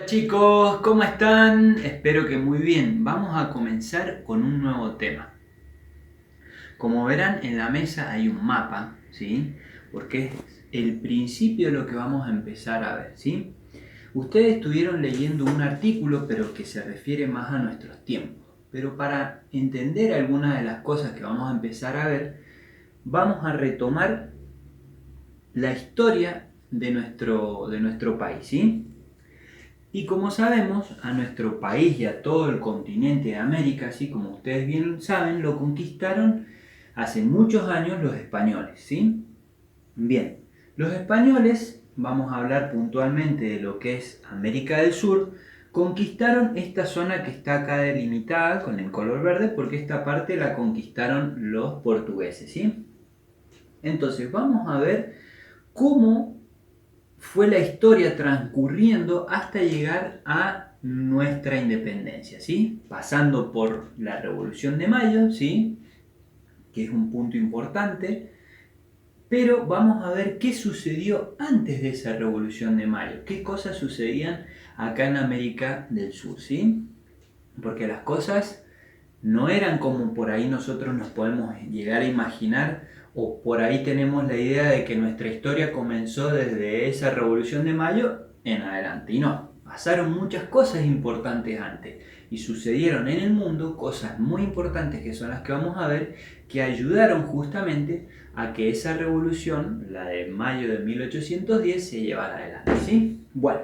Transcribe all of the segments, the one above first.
Chicos, ¿cómo están? Espero que muy bien. Vamos a comenzar con un nuevo tema. Como verán, en la mesa hay un mapa, ¿sí? Porque es el principio de lo que vamos a empezar a ver, ¿sí? Ustedes estuvieron leyendo un artículo, pero que se refiere más a nuestros tiempos. Pero para entender algunas de las cosas que vamos a empezar a ver, vamos a retomar la historia de nuestro país, ¿sí? Y como sabemos, a nuestro país y a todo el continente de América, así como ustedes bien saben, lo conquistaron hace muchos años los españoles, ¿sí? Bien, los españoles, vamos a hablar puntualmente de lo que es América del Sur, conquistaron esta zona que está acá delimitada con el color verde porque esta parte la conquistaron los portugueses, ¿sí? Entonces vamos a ver cómo fue la historia transcurriendo hasta llegar a nuestra independencia, ¿sí? Pasando por la Revolución de Mayo, ¿sí? Que es un punto importante, pero vamos a ver qué sucedió antes de esa Revolución de Mayo, qué cosas sucedían acá en América del Sur, ¿sí? Porque las cosas no eran como por ahí nosotros nos podemos llegar a imaginar, o por ahí tenemos la idea de que nuestra historia comenzó desde esa Revolución de Mayo en adelante. Y no, pasaron muchas cosas importantes antes y sucedieron en el mundo cosas muy importantes que son las que vamos a ver, que ayudaron justamente a que esa revolución, la de mayo de 1810, se llevara adelante, ¿sí? Bueno,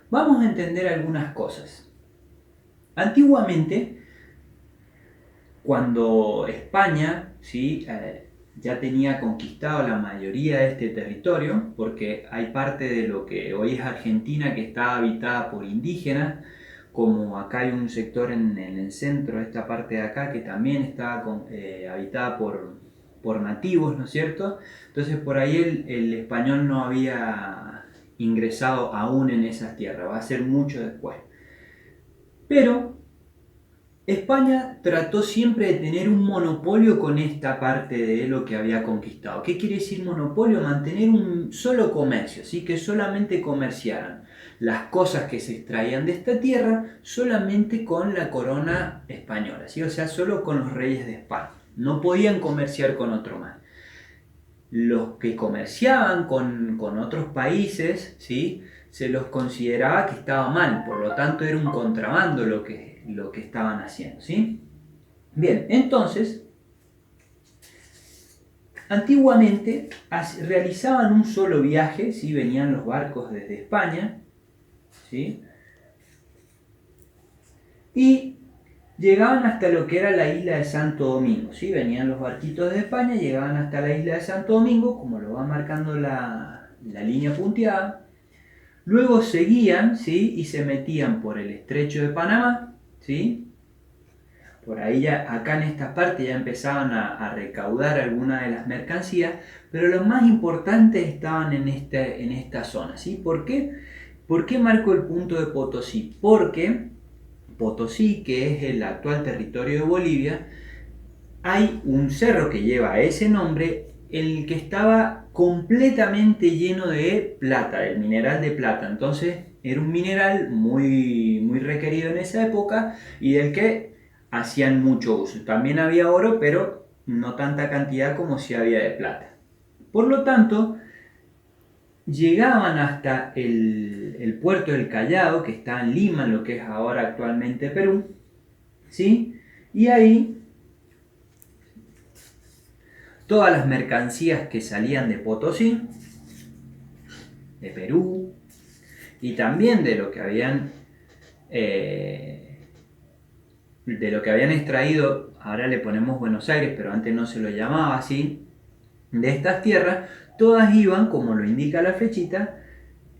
vamos a entender algunas cosas. Antiguamente, cuando España, ¿sí? Ya tenía conquistado la mayoría de este territorio, porque hay parte de lo que hoy es Argentina que está habitada por indígenas, como acá hay un sector en el centro, esta parte de acá, que también está habitada por nativos, ¿no es cierto? Entonces por ahí el español no había ingresado aún en esas tierras, va a ser mucho después. Pero España trató siempre de tener un monopolio con esta parte de lo que había conquistado. ¿Qué quiere decir monopolio? Mantener un solo comercio, ¿sí? Que solamente comerciaran las cosas que se extraían de esta tierra solamente con la corona española, ¿sí? O sea, solo con los reyes de España. No podían comerciar con otro más. Los que comerciaban con otros países, ¿sí? Se los consideraba que estaba mal, por lo tanto era un contrabando lo que estaban haciendo, ¿sí? Bien, entonces, antiguamente realizaban un solo viaje, ¿sí? Venían los barcos desde España, ¿sí? Y llegaban hasta lo que era la isla de Santo Domingo, ¿sí? Venían los barquitos de España, llegaban hasta la isla de Santo Domingo, como lo va marcando la línea punteada. Luego seguían, ¿sí? Y se metían por el estrecho de Panamá, ¿sí? Por ahí ya, acá en esta parte ya empezaban a recaudar algunas de las mercancías, pero los más importantes estaban en esta zona, ¿sí? ¿Por qué? ¿Por qué marco el punto de Potosí? Porque Potosí, que es el actual territorio de Bolivia, hay un cerro que lleva ese nombre, el que estaba completamente lleno de plata, el mineral de plata. Entonces era un mineral muy, muy requerido en esa época y del que hacían mucho uso. También había oro, pero no tanta cantidad como si había de plata. Por lo tanto, llegaban hasta el puerto del Callao, que está en Lima, en lo que es ahora actualmente Perú, ¿sí? Y ahí todas las mercancías que salían de Potosí, de Perú, y también de lo que habían extraído, ahora le ponemos Buenos Aires, pero antes no se lo llamaba así, de estas tierras, todas iban, como lo indica la flechita,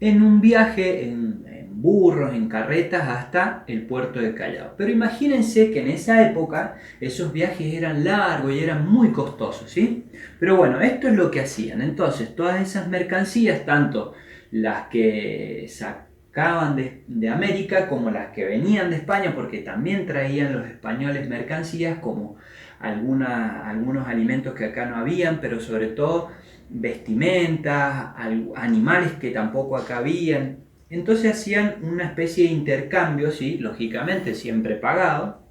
en un viaje en burros, en carretas, hasta el puerto de Callao. Pero imagínense que en esa época esos viajes eran largos y eran muy costosos, ¿sí? Pero bueno, esto es lo que hacían. Entonces, todas esas mercancías, tanto las que sacaban de América como las que venían de España, porque también traían los españoles mercancías como algunos alimentos que acá no habían, pero sobre todo vestimentas, animales que tampoco acá habían. Entonces hacían una especie de intercambio, ¿sí? Lógicamente siempre pagado.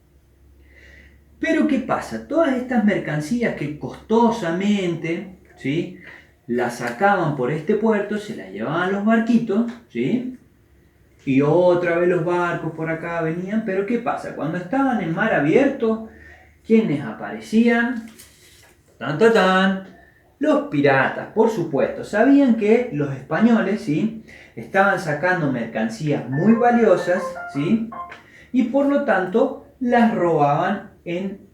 Pero ¿qué pasa? Todas estas mercancías que costosamente, ¿sí? Las sacaban por este puerto, se las llevaban a los barquitos, ¿sí? Y otra vez los barcos por acá venían. Pero ¿qué pasa? Cuando estaban en mar abierto, ¿quiénes aparecían? ¡Tan, tan, tan! Los piratas, por supuesto. Sabían que los españoles, ¿sí? Estaban sacando mercancías muy valiosas, ¿sí? Y por lo tanto las robaban en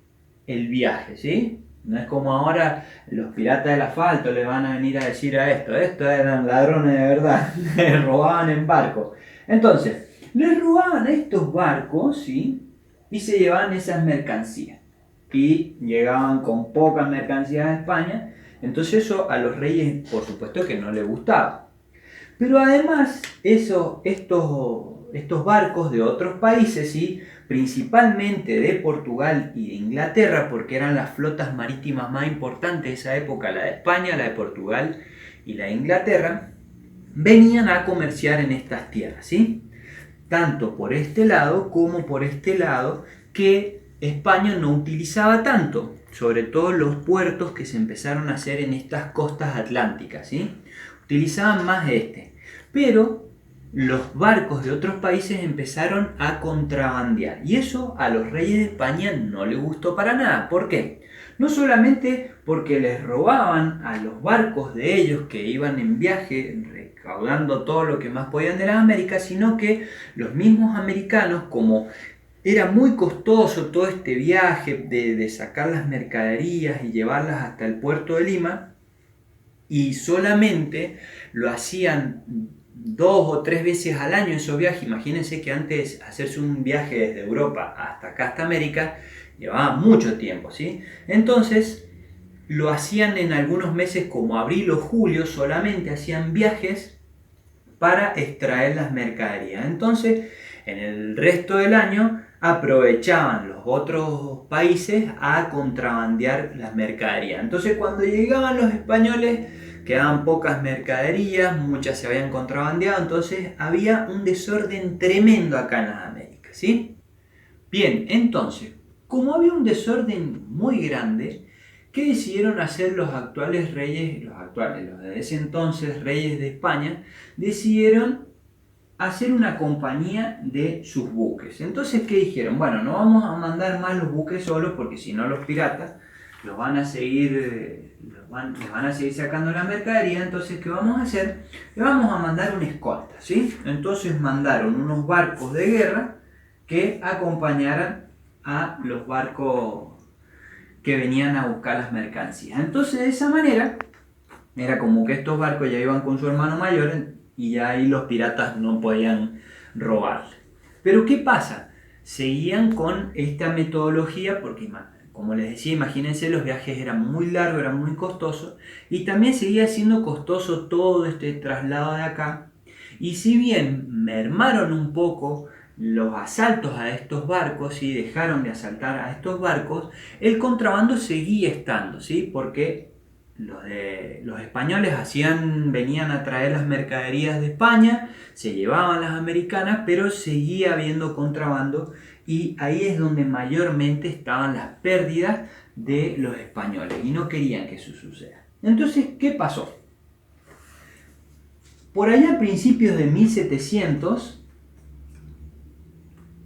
el viaje, ¿sí? No es como ahora los piratas del asfalto le van a venir a decir a estos eran ladrones de verdad, les robaban en barco. Entonces, les robaban a estos barcos, ¿sí? Y se llevaban esas mercancías. Y llegaban con pocas mercancías a España, entonces eso a los reyes por supuesto que no les gustaba. Pero además, estos barcos de otros países, ¿sí? Principalmente de Portugal y de Inglaterra, porque eran las flotas marítimas más importantes de esa época, la de España, la de Portugal y la de Inglaterra, venían a comerciar en estas tierras, ¿sí? Tanto por este lado como por este lado que España no utilizaba tanto, sobre todo los puertos que se empezaron a hacer en estas costas atlánticas, ¿sí? Utilizaban más este. Pero los barcos de otros países empezaron a contrabandear. Y eso a los reyes de España no les gustó para nada. ¿Por qué? No solamente porque les robaban a los barcos de ellos que iban en viaje recaudando todo lo que más podían de las Américas, sino que los mismos americanos, como era muy costoso todo este viaje de sacar las mercaderías y llevarlas hasta el puerto de Lima, y solamente lo hacían 2 o 3 veces al año esos viajes. Imagínense que antes hacerse un viaje desde Europa hasta acá, hasta América, llevaba mucho tiempo, ¿sí? Entonces lo hacían en algunos meses como abril o julio, solamente hacían viajes para extraer las mercaderías. Entonces en el resto del año aprovechaban los otros países a contrabandear las mercaderías. Entonces cuando llegaban los españoles quedaban pocas mercaderías, muchas se habían contrabandeado, entonces había un desorden tremendo acá en las Américas, ¿sí? Bien, entonces, como había un desorden muy grande, ¿qué decidieron hacer los actuales reyes, los de ese entonces reyes de España? Decidieron hacer una compañía de sus buques. Entonces, ¿qué dijeron? Bueno, no vamos a mandar más los buques solos porque si no los piratas los van a seguir, les van a seguir sacando la mercadería. Entonces, ¿qué vamos a hacer? Le vamos a mandar una escolta, ¿sí? Entonces mandaron unos barcos de guerra que acompañaran a los barcos que venían a buscar las mercancías. Entonces, de esa manera, era como que estos barcos ya iban con su hermano mayor y ya ahí los piratas no podían robarle. Pero ¿qué pasa? Seguían con esta metodología porque, como les decía, imagínense, los viajes eran muy largos, eran muy costosos y también seguía siendo costoso todo este traslado de acá. Y si bien mermaron un poco los asaltos a estos barcos y dejaron de asaltar a estos barcos, el contrabando seguía estando, ¿sí? Porque los españoles venían a traer las mercaderías de España, se llevaban las americanas, pero seguía habiendo contrabando y ahí es donde mayormente estaban las pérdidas de los españoles y no querían que eso suceda. Entonces, ¿qué pasó? Por allá a principios de 1700,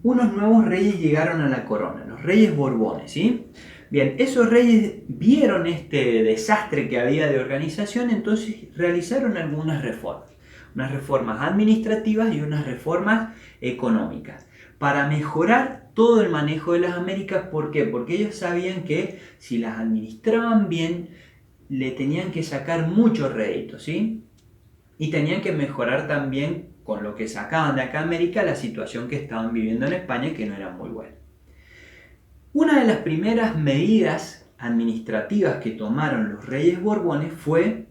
unos nuevos reyes llegaron a la corona, los reyes Borbones, ¿sí? Bien, esos reyes vieron este desastre que había de organización, entonces realizaron algunas reformas. Unas reformas administrativas y unas reformas económicas. Para mejorar todo el manejo de las Américas, ¿por qué? Porque ellos sabían que si las administraban bien, le tenían que sacar mucho rédito, ¿sí? Y tenían que mejorar también con lo que sacaban de acá a América la situación que estaban viviendo en España, que no era muy buena. Una de las primeras medidas administrativas que tomaron los reyes Borbones fue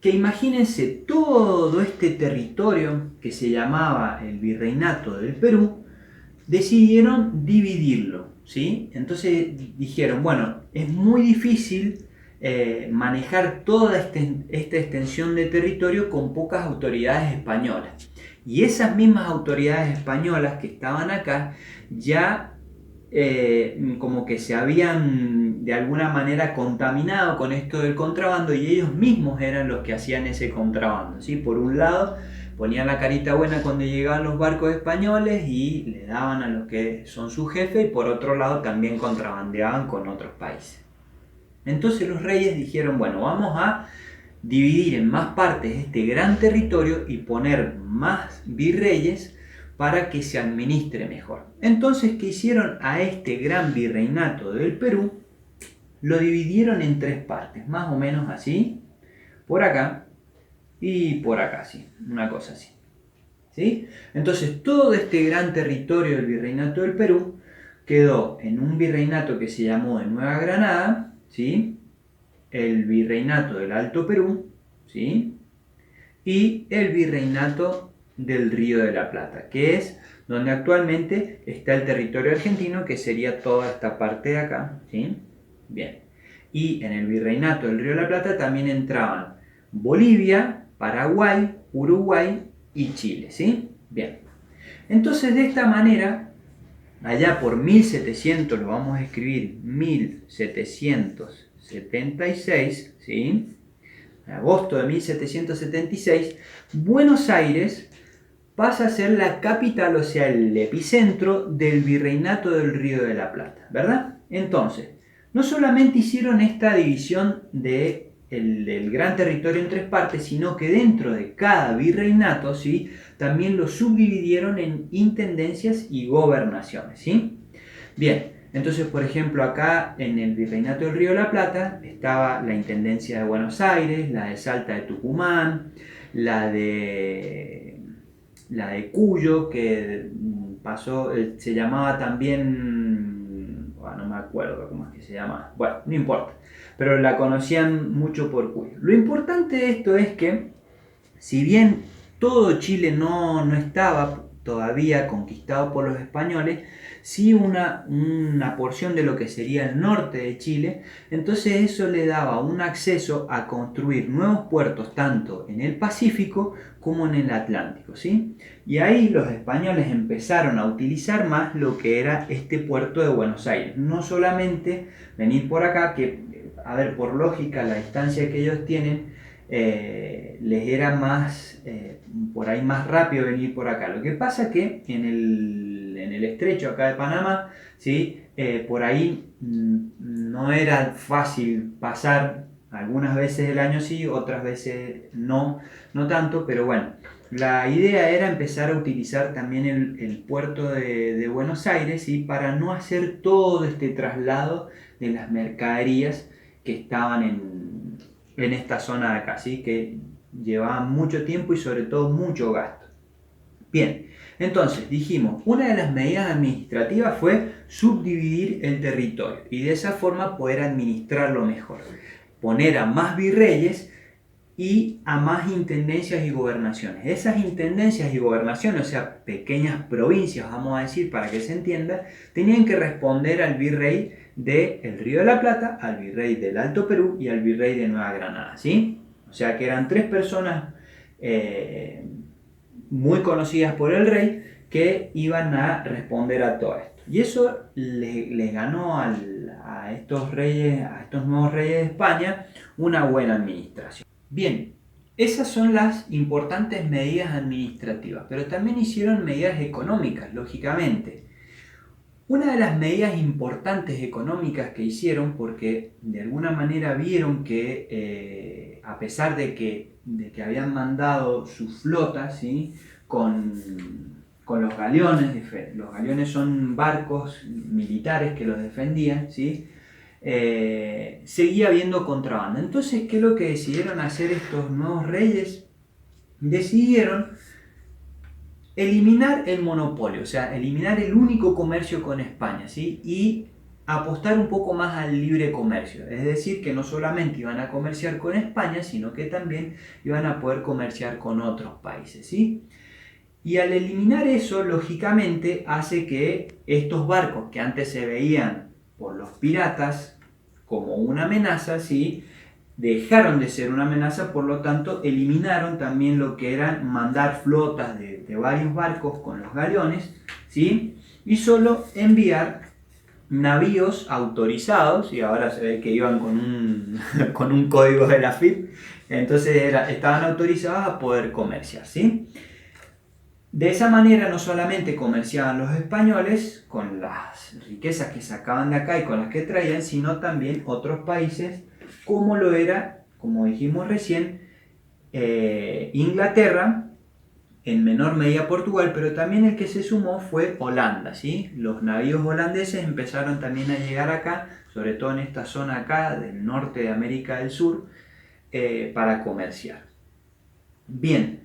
que, imagínense, todo este territorio que se llamaba el Virreinato del Perú, decidieron dividirlo, ¿sí? Entonces dijeron, bueno, es muy difícil manejar toda esta extensión de territorio con pocas autoridades españolas. Y esas mismas autoridades españolas que estaban acá ya como que se habían de alguna manera contaminado con esto del contrabando y ellos mismos eran los que hacían ese contrabando, ¿sí? Por un lado ponían la carita buena cuando llegaban los barcos españoles y le daban a los que son sus jefes, y por otro lado también contrabandeaban con otros países. Entonces los reyes dijeron, bueno, vamos a dividir en más partes este gran territorio y poner más virreyes para que se administre mejor. Entonces, ¿qué hicieron a este gran virreinato del Perú? Lo dividieron en 3 partes, más o menos así, por acá y por acá, sí, una cosa así. ¿Sí? Entonces, todo este gran territorio del virreinato del Perú quedó en un virreinato que se llamó de Nueva Granada, ¿sí? El virreinato del Alto Perú, ¿sí? Y el virreinato del Río de la Plata, que es donde actualmente está el territorio argentino, que sería toda esta parte de acá, ¿sí? Bien. Y en el virreinato del Río de la Plata también entraban Bolivia, Paraguay, Uruguay y Chile, ¿sí? Bien. Entonces, de esta manera, allá por 1700, lo vamos a escribir 1776, ¿sí? En agosto de 1776, Buenos Aires pasa a ser la capital, o sea, el epicentro del virreinato del Río de la Plata, ¿verdad? Entonces, no solamente hicieron esta división del gran territorio en 3 partes, sino que dentro de cada virreinato, ¿sí? También lo subdividieron en intendencias y gobernaciones, ¿sí? Bien, entonces, por ejemplo, acá en el Virreinato del Río de la Plata estaba la Intendencia de Buenos Aires, la de Salta de Tucumán, la de Cuyo, que pasó, se llamaba también, no me acuerdo cómo es que se llama, bueno, no importa, pero la conocían mucho por Cuyo. Lo importante de esto es que, si bien todo Chile no estaba todavía conquistado por los españoles, sí una porción de lo que sería el norte de Chile, entonces eso le daba un acceso a construir nuevos puertos tanto en el Pacífico como en el Atlántico, ¿sí? Y ahí los españoles empezaron a utilizar más lo que era este puerto de Buenos Aires, no solamente venir por acá, que, a ver, por lógica, la distancia que ellos tienen, les era más, por ahí más rápido venir por acá. Lo que pasa que en el estrecho acá de Panamá, ¿sí? Por ahí no era fácil pasar, algunas veces del año sí, otras veces no tanto, pero bueno, la idea era empezar a utilizar también el puerto de Buenos Aires, ¿sí? Para no hacer todo este traslado de las mercaderías que estaban en esta zona de acá, ¿sí? Que llevaban mucho tiempo y sobre todo mucho gasto. Bien, entonces dijimos, una de las medidas administrativas fue subdividir el territorio y de esa forma poder administrarlo mejor. Poner a más virreyes y a más intendencias y gobernaciones. Esas intendencias y gobernaciones, o sea, pequeñas provincias, vamos a decir, para que se entienda, tenían que responder al virrey del Río de la Plata, al virrey del Alto Perú y al virrey de Nueva Granada, ¿sí? O sea que eran 3 personas muy conocidas por el rey que iban a responder a todo esto. Y eso les ganó a estos reyes, a estos nuevos reyes de España, una buena administración. Bien, esas son las importantes medidas administrativas, pero también hicieron medidas económicas, lógicamente. Una de las medidas importantes económicas que hicieron, porque de alguna manera vieron que a pesar de que habían mandado sus flotas, ¿sí? con los galeones, los galeones son barcos militares que los defendían, ¿sí? Seguía habiendo contrabando. Entonces, ¿qué es lo que decidieron hacer estos nuevos reyes? Decidieron eliminar el monopolio, o sea, eliminar el único comercio con España, ¿sí? Y apostar un poco más al libre comercio, es decir, que no solamente iban a comerciar con España, sino que también iban a poder comerciar con otros países, ¿sí? Y al eliminar eso, lógicamente, hace que estos barcos que antes se veían por los piratas como una amenaza, ¿sí? Dejaron de ser una amenaza, por lo tanto eliminaron también lo que era mandar flotas de de varios barcos con los galeones, ¿sí? Y solo enviar navíos autorizados, y ahora se ve que iban con un código de la FIP, entonces estaban autorizados a poder comerciar, ¿sí? De esa manera no solamente comerciaban los españoles con las riquezas que sacaban de acá y con las que traían, sino también otros países, como lo era, como dijimos recién, Inglaterra, en menor medida Portugal, pero también el que se sumó fue Holanda, ¿sí? Los navíos holandeses empezaron también a llegar acá, sobre todo en esta zona acá del norte de América del Sur, para comerciar. Bien,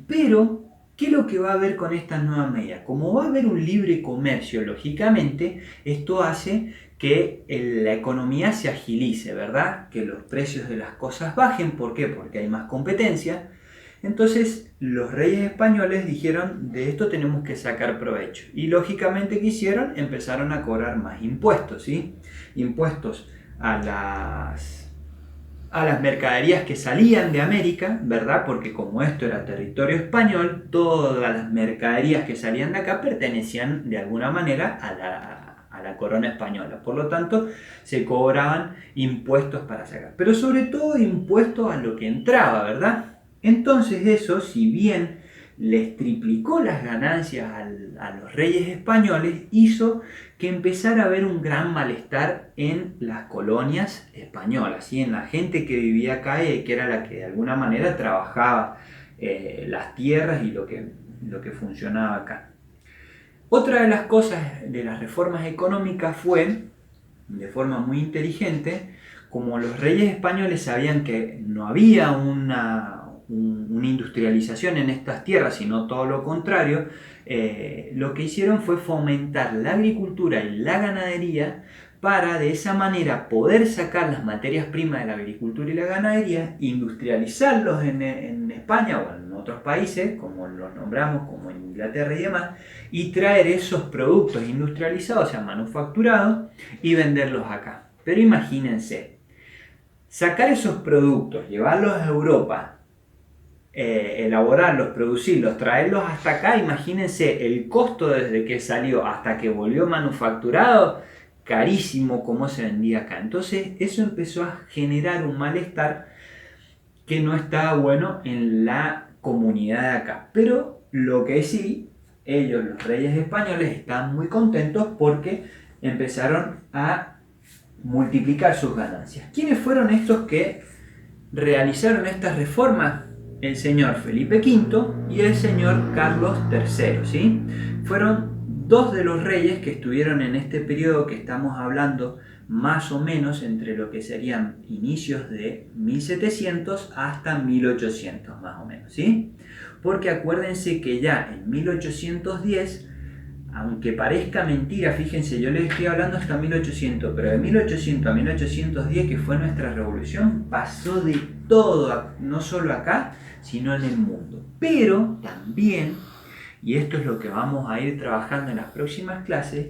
pero ¿qué es lo que va a haber con estas nuevas medidas? Como va a haber un libre comercio, lógicamente, esto hace que la economía se agilice, ¿verdad? Que los precios de las cosas bajen. ¿Por qué? Porque hay más competencia. Entonces los reyes españoles dijeron, de esto tenemos que sacar provecho. Y lógicamente, ¿qué hicieron? Empezaron a cobrar más impuestos, ¿sí? Impuestos a las mercaderías que salían de América, ¿verdad? Porque como esto era territorio español, todas las mercaderías que salían de acá pertenecían de alguna manera a la corona española. Por lo tanto, se cobraban impuestos para sacar. Pero sobre todo impuestos a lo que entraba, ¿verdad? Entonces eso, si bien les triplicó las ganancias a los reyes españoles, hizo que empezara a haber un gran malestar en las colonias españolas, ¿sí? En la gente que vivía acá y que era la que de alguna manera trabajaba las tierras y lo que funcionaba acá. Otra de las cosas de las reformas económicas fue, de forma muy inteligente, como los reyes españoles sabían que no había una industrialización en estas tierras, sino todo lo contrario, lo que hicieron fue fomentar la agricultura y la ganadería para de esa manera poder sacar las materias primas de la agricultura y la ganadería, industrializarlos en España o en otros países, como los nombramos, como en Inglaterra y demás, y traer esos productos industrializados, o sea, manufacturados, y venderlos acá. Pero imagínense, sacar esos productos, llevarlos a Europa, elaborarlos, producirlos, traerlos hasta acá, imagínense el costo desde que salió hasta que volvió manufacturado, carísimo como se vendía acá. Entonces eso empezó a generar un malestar que no estaba bueno en la comunidad de acá. Pero lo que sí, ellos, los reyes españoles, estaban muy contentos porque empezaron a multiplicar sus ganancias. ¿Quiénes fueron estos que realizaron estas reformas? El señor Felipe V y el señor Carlos III, ¿sí? Fueron dos de los reyes que estuvieron en este periodo que estamos hablando, más o menos entre lo que serían inicios de 1700 hasta 1800, más o menos, ¿sí? Porque acuérdense que ya en 1810, aunque parezca mentira, fíjense, yo les estoy hablando hasta 1800, pero de 1800 a 1810, que fue nuestra revolución, pasó de todo, no solo acá, sino en el mundo. Pero también, y esto es lo que vamos a ir trabajando en las próximas clases,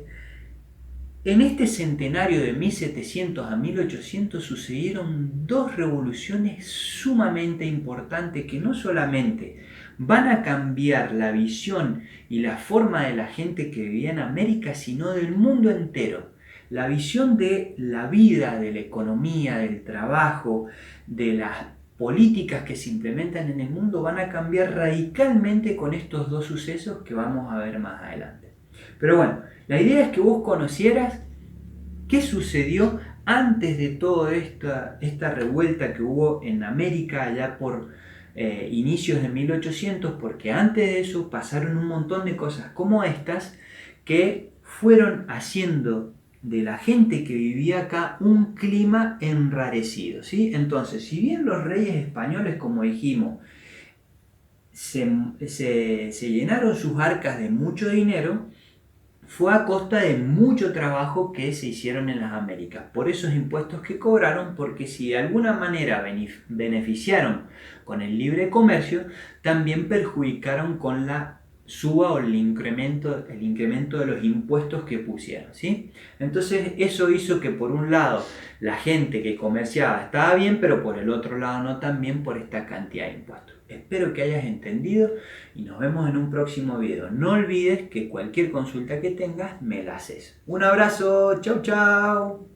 en este centenario de 1700 a 1800 sucedieron dos revoluciones sumamente importantes que no solamente van a cambiar la visión y la forma de la gente que vivía en América, sino del mundo entero. La visión de la vida, de la economía, del trabajo, de las políticas que se implementan en el mundo van a cambiar radicalmente con estos dos sucesos que vamos a ver más adelante. Pero bueno, la idea es que vos conocieras qué sucedió antes de toda esta revuelta que hubo en América allá por inicios de 1800, porque antes de eso pasaron un montón de cosas como estas que fueron haciendo de la gente que vivía acá un clima enrarecido, ¿sí? Entonces, si bien los reyes españoles, como dijimos, se llenaron sus arcas de mucho dinero, fue a costa de mucho trabajo que se hicieron en las Américas, por esos impuestos que cobraron, porque si de alguna manera beneficiaron con el libre comercio, también perjudicaron con la suba o el incremento de los impuestos que pusieron, ¿sí? Entonces eso hizo que por un lado la gente que comerciaba estaba bien, pero por el otro lado no tan bien por esta cantidad de impuestos. Espero que hayas entendido y nos vemos en un próximo video. No olvides que cualquier consulta que tengas me la haces. Un abrazo, chau chau.